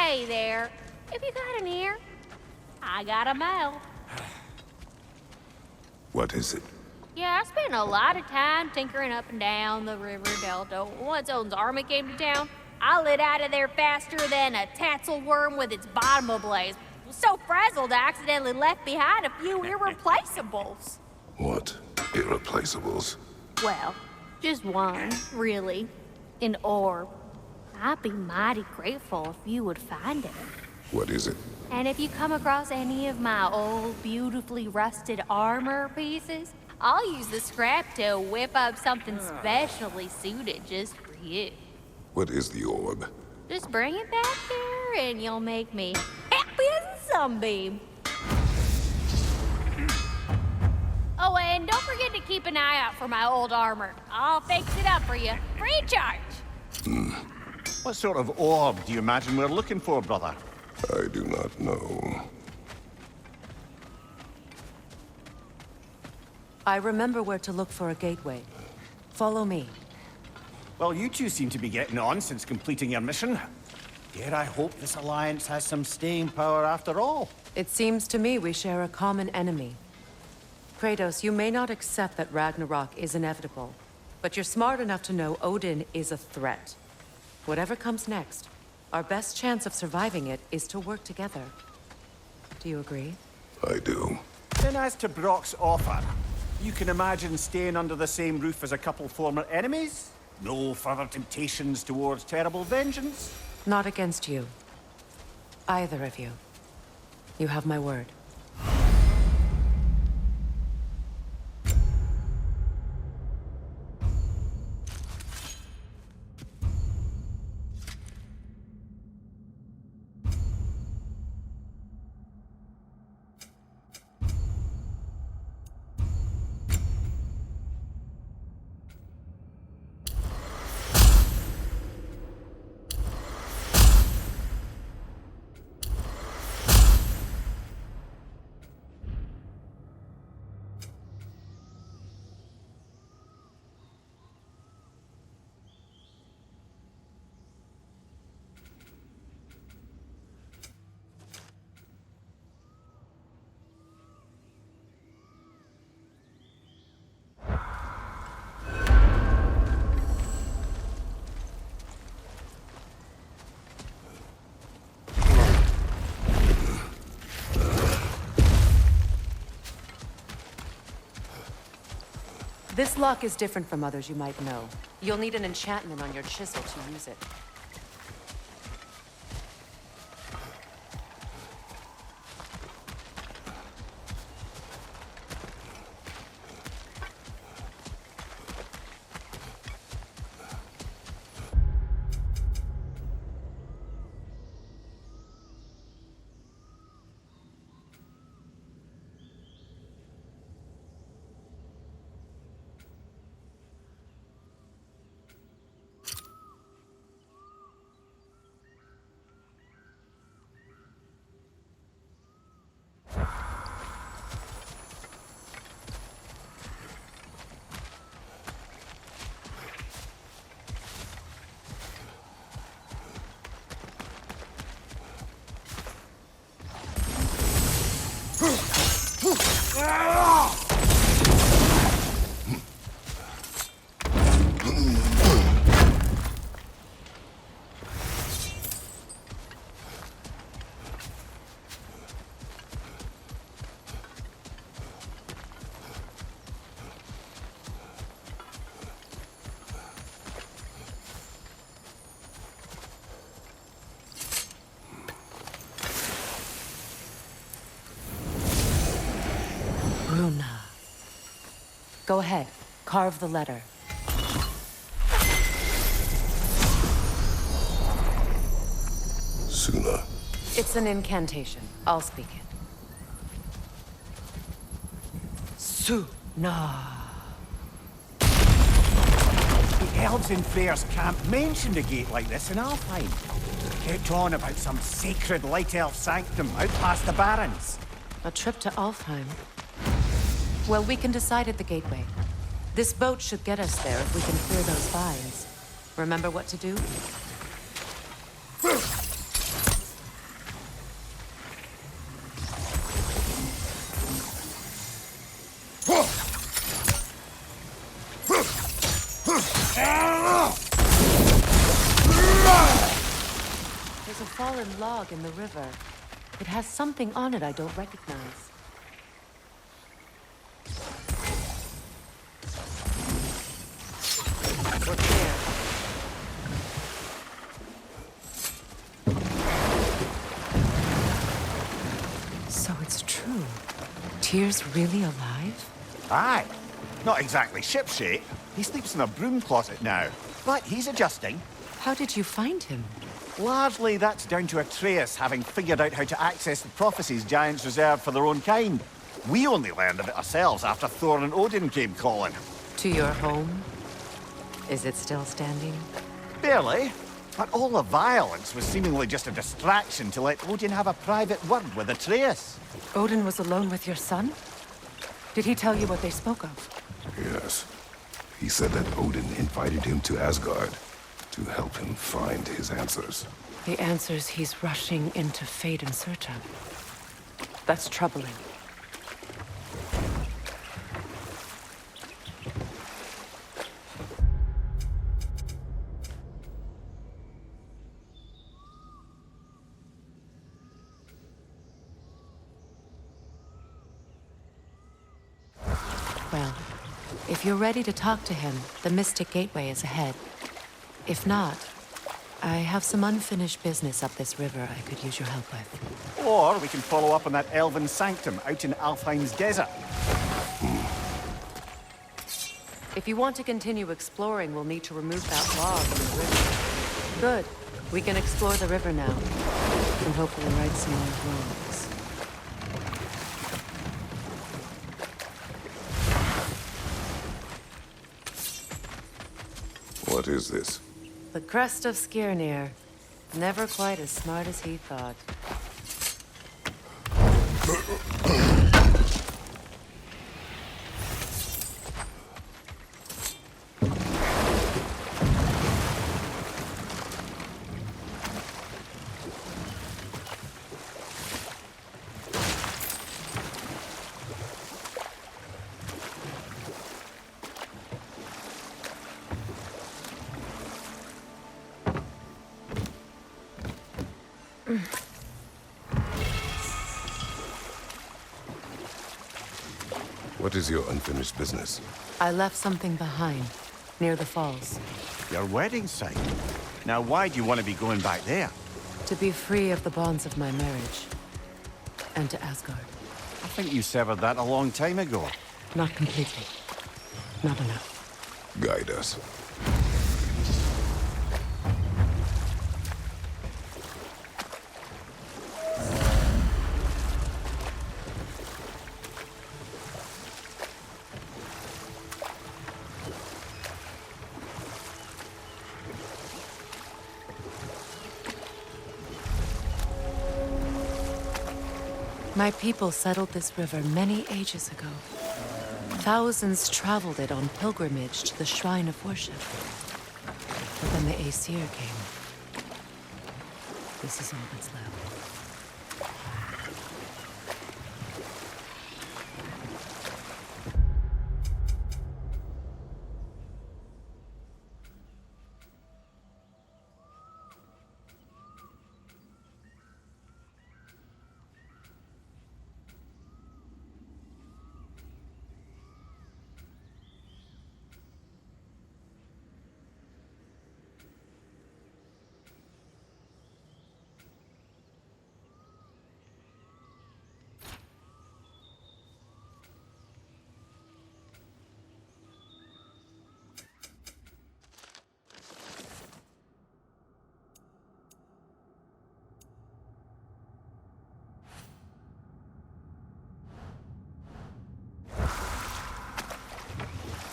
Hey there, if you got an ear, I got a mouth. What is it? Yeah, I spent a lot of time tinkering up and down the river delta. Once Odin's army came to town, I lit out of there faster than a tassel worm with its bottom ablaze. Was so frazzled I accidentally left behind a few irreplaceables. What? Irreplaceables? Well, just one, really. An orb. I'd be mighty grateful if you would find it. What is it? And if you come across any of my old, beautifully rusted armor pieces, I'll use the scrap to whip up something specially suited just for you. What is the orb? Just bring it back here and you'll make me happy as a sunbeam. Oh, and don't forget to keep an eye out for my old armor. I'll fix it up for you, free of charge. What sort of orb do you imagine we're looking for, brother? I do not know. I remember where to look for a gateway. Follow me. Well, you two seem to be getting on since completing your mission. Dare I hope this alliance has some staying power after all? It seems to me we share a common enemy. Kratos, you may not accept that Ragnarok is inevitable, but you're smart enough to know Odin is a threat. Whatever comes next, our best chance of surviving it is to work together. Do you agree? I do. Then as to Brock's offer, you can imagine staying under the same roof as a couple former enemies? No further temptations towards terrible vengeance? Not against you. Either of you. You have my word. This lock is different from others you might know. You'll need an enchantment on your chisel to use it. Go ahead, carve the letter. Suna. It's an incantation. I'll speak it. Suna. The elves in Freyr's camp mentioned a gate like this in Alfheim. Kept on about some sacred light elf sanctum out past the barrens. A trip to Alfheim. Well, we can decide at the gateway. This boat should get us there if we can clear those vines. Remember what to do? There's a fallen log in the river. It has something on it I don't recognize. Look here. So it's true. Tyr's really alive? Aye. Not exactly shipshape. He sleeps in a broom closet now. But he's adjusting. How did you find him? Largely, that's down to Atreus having figured out how to access the prophecies giants reserved for their own kind. We only learned of it ourselves after Thor and Odin came calling. To your home? Is it still standing? Barely. But all the violence was seemingly just a distraction to let Odin have a private word with Atreus. Odin was alone with your son? Did he tell you what they spoke of? Yes. He said that Odin invited him to Asgard to help him find his answers. The answers he's rushing into fate in search of. That's troubling. Well, if you're ready to talk to him, the Mystic Gateway is ahead. If not, I have some unfinished business up this river I could use your help with. Or we can follow up on that elven sanctum out in Alfheim's desert. If you want to continue exploring, we'll need to remove that log in the river. Good. We can explore the river now. And hopefully right some more wrongs. What is this? The crest of Skirnir. Never quite as smart as he thought. What is your unfinished business? I left something behind, near the falls. Your wedding site. Now why do you want to be going back there? To be free of the bonds of my marriage. And to Asgard. I think you severed that a long time ago. Not completely. Not enough. Guide us. My people settled this river many ages ago. Thousands traveled it on pilgrimage to the shrine of worship. But then the Aesir came. This is all that's left.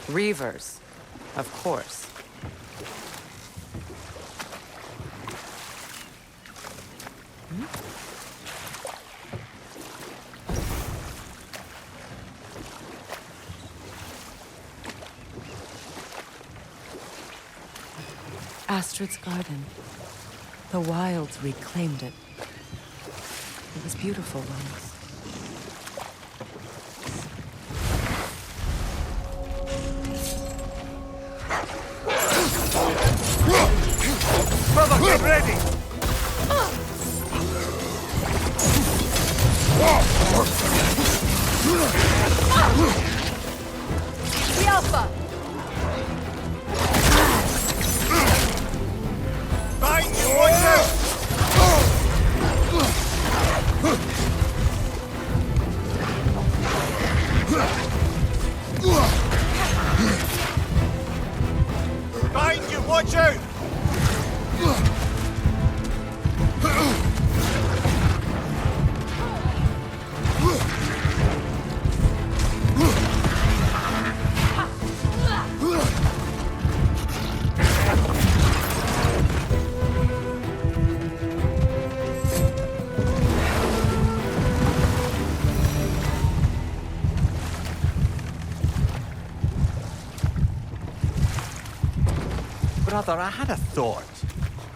Reavers, of course. Astrid's garden. The wilds reclaimed it. It was beautiful once. Brother, get ready! The Alpha! Right, you watch out! Right, you watch out! Brother, I had a thought.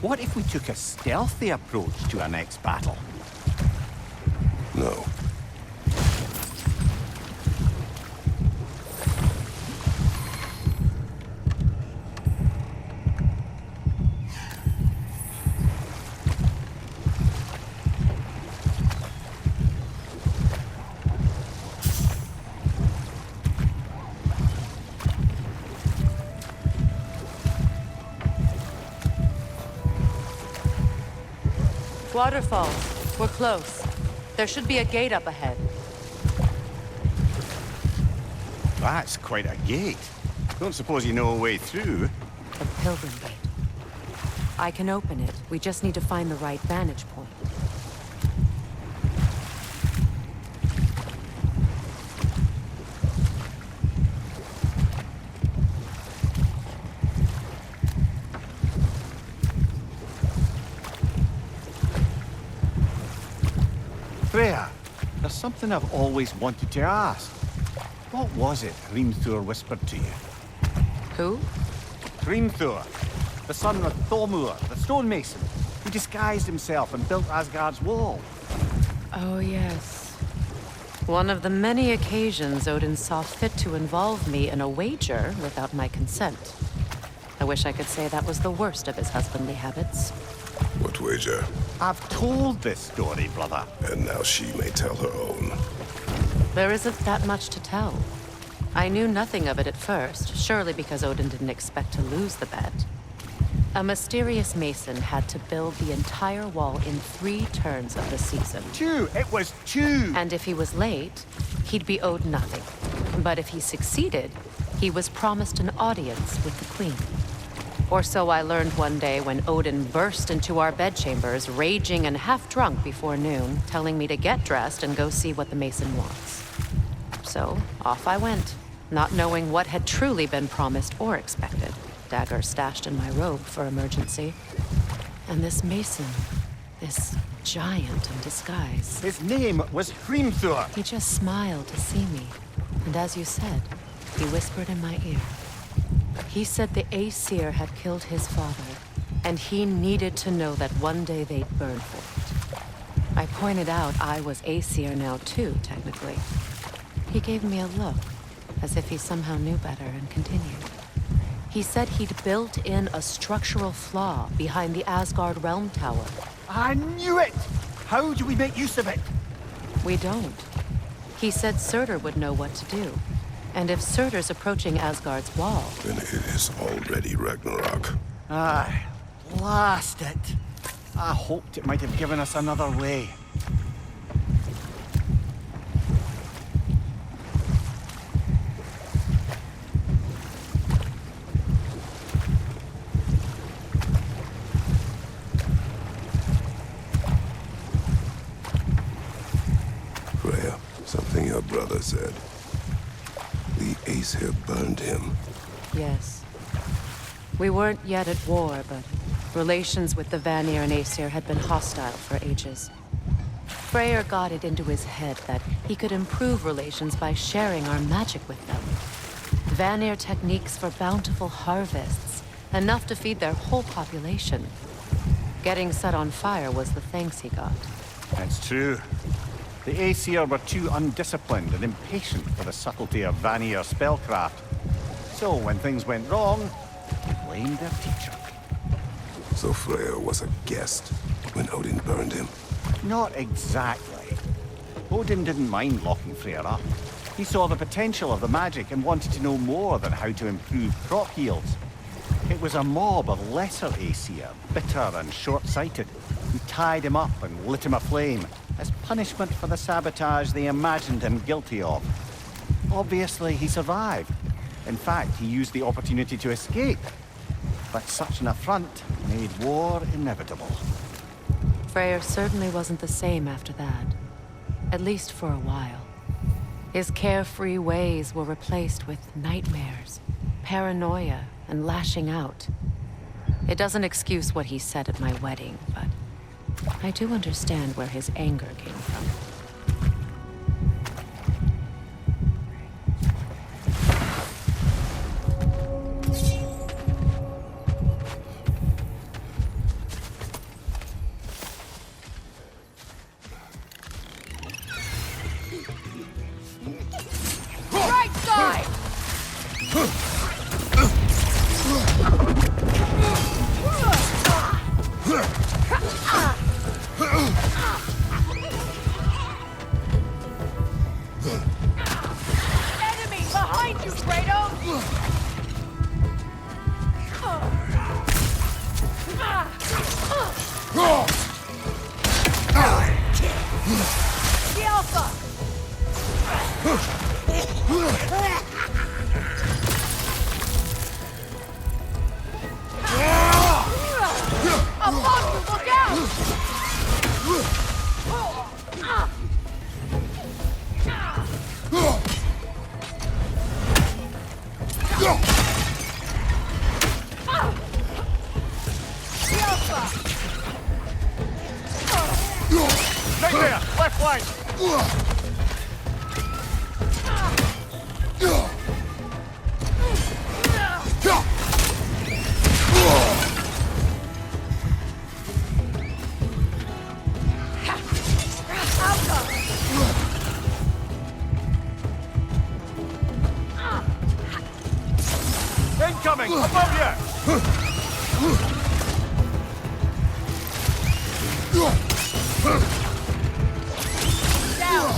What if we took a stealthy approach to our next battle? No. Waterfalls. We're close. There should be a gate up ahead. That's quite a gate. Don't suppose you know a way through? The Pilgrim Gate. I can open it. We just need to find the right vantage point. Freya, there's something I've always wanted to ask. What was it Hrimthur whispered to you? Who? Hrimthur, the son of Thormur, the stonemason, who disguised himself and built Asgard's wall. Oh, yes. One of the many occasions Odin saw fit to involve me in a wager without my consent. I wish I could say that was the worst of his husbandly habits. What wager? I've told this story, brother. And now she may tell her own. There isn't that much to tell. I knew nothing of it at first, surely because Odin didn't expect to lose the bet. A mysterious mason had to build the entire wall in 3 turns of the season. 2! It was 2! And if he was late, he'd be owed nothing. But if he succeeded, he was promised an audience with the queen. Or so I learned one day when Odin burst into our bedchambers, raging and half-drunk before noon, telling me to get dressed and go see what the mason wants. So, off I went, not knowing what had truly been promised or expected. Dagger stashed in my robe for emergency. And this mason, this giant in disguise. His name was Hrimthur. He just smiled to see me. And as you said, he whispered in my ear. He said the Aesir had killed his father, and he needed to know that one day they'd burn for it. I pointed out I was Aesir now too, technically. He gave me a look, as if he somehow knew better, and continued. He said he'd built in a structural flaw behind the Asgard Realm Tower. I knew it! How do we make use of it? We don't. He said Surtur would know what to do. And if Surtur's approaching Asgard's wall... Then it is already Ragnarok. Aye, blast it. I hoped it might have given us another way. Freya, something your brother said. The Aesir burned him. Yes. We weren't yet at war, but relations with the Vanir and Aesir had been hostile for ages. Freyr got it into his head that he could improve relations by sharing our magic with them. Vanir techniques for bountiful harvests, enough to feed their whole population. Getting set on fire was the thanks he got. It's true. The Aesir were too undisciplined and impatient for the subtlety of Vanir spellcraft. So when things went wrong, they blamed their teacher. So Freya was a guest when Odin burned him. Not exactly. Odin didn't mind locking Freya up. He saw the potential of the magic and wanted to know more than how to improve crop yields. It was a mob of lesser Aesir, bitter and short-sighted, who tied him up and lit him aflame as punishment for the sabotage they imagined him guilty of. Obviously, he survived. In fact, he used the opportunity to escape. But such an affront made war inevitable. Freyr certainly wasn't the same after that. At least for a while. His carefree ways were replaced with nightmares, paranoia, and lashing out. It doesn't excuse what he said at my wedding, but I do understand where his anger came from. Right side! Enemy behind you, Kratos! The Alpha! Above you, look out! The Alpha! Right there! Left flank! Incoming! Above you! Down!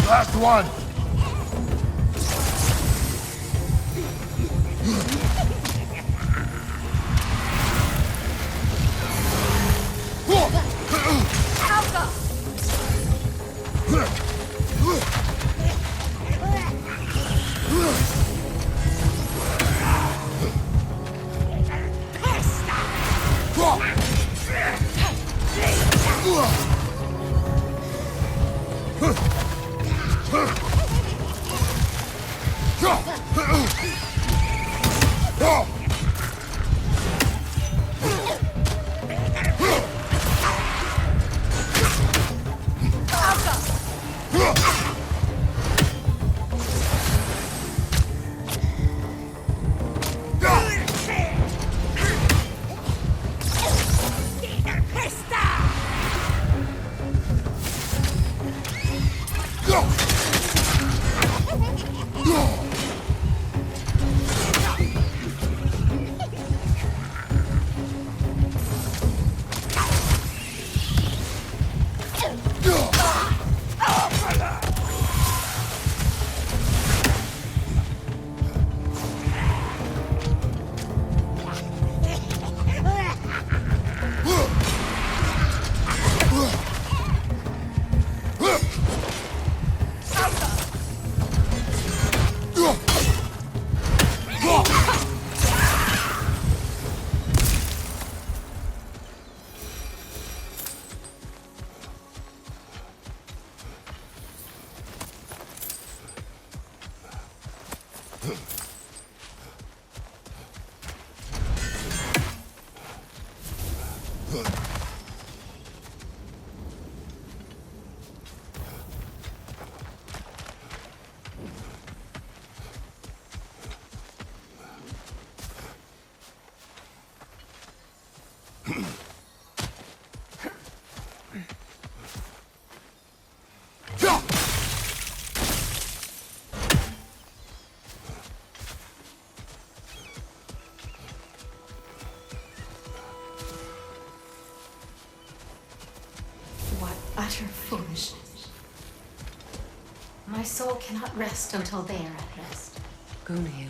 Last one! Utter foolishness. My soul cannot rest until they are at rest. Gunhild.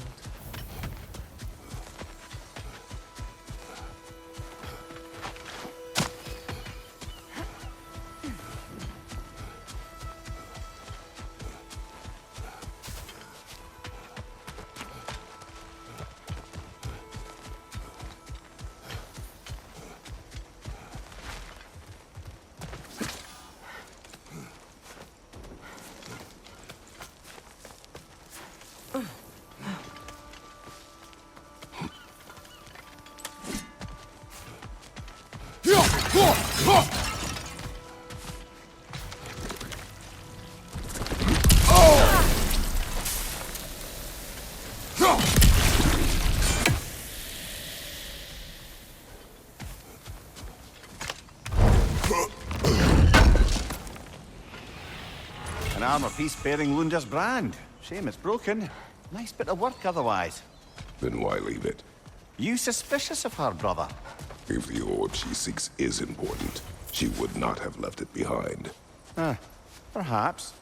An armor piece bearing Lunda's brand. Shame it's broken. Nice bit of work otherwise. Then why leave it? You suspicious of her, brother? If the orb she seeks is important, she would not have left it behind. Perhaps.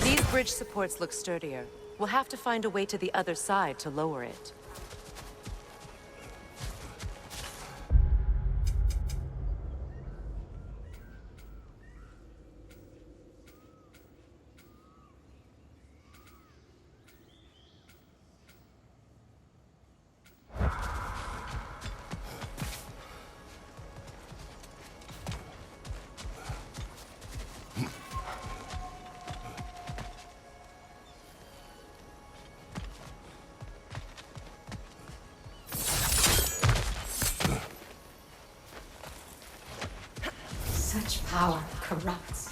These bridge supports look sturdier. We'll have to find a way to the other side to lower it. Such power corrupts.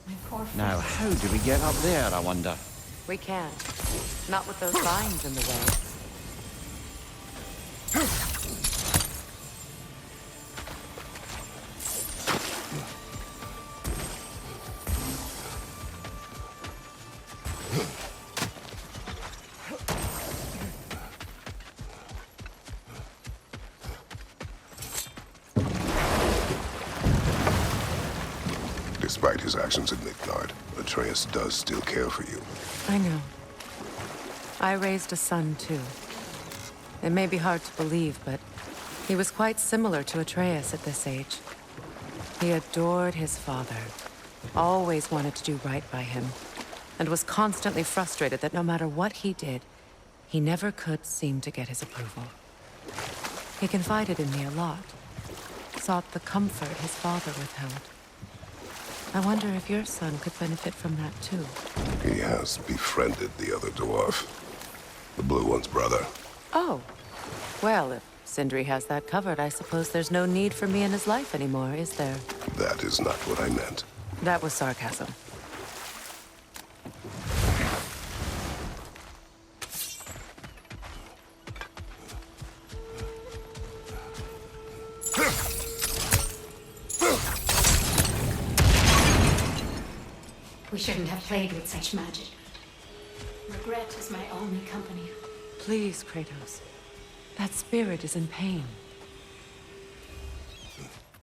My poor Now, how do we get up there, I wonder? We can't. Not with those vines in the way. Despite his actions in Midgard, Atreus does still care for you. I know. I raised a son, too. It may be hard to believe, but he was quite similar to Atreus at this age. He adored his father, always wanted to do right by him, and was constantly frustrated that no matter what he did, he never could seem to get his approval. He confided in me a lot, sought the comfort his father withheld. I wonder if your son could benefit from that, too. He has befriended the other dwarf. The blue one's brother. Oh. Well, if Sindri has that covered, I suppose there's no need for me in his life anymore, is there? That is not what I meant. That was sarcasm. We shouldn't have played with such magic. Regret is my only company. Please, Kratos. That spirit is in pain.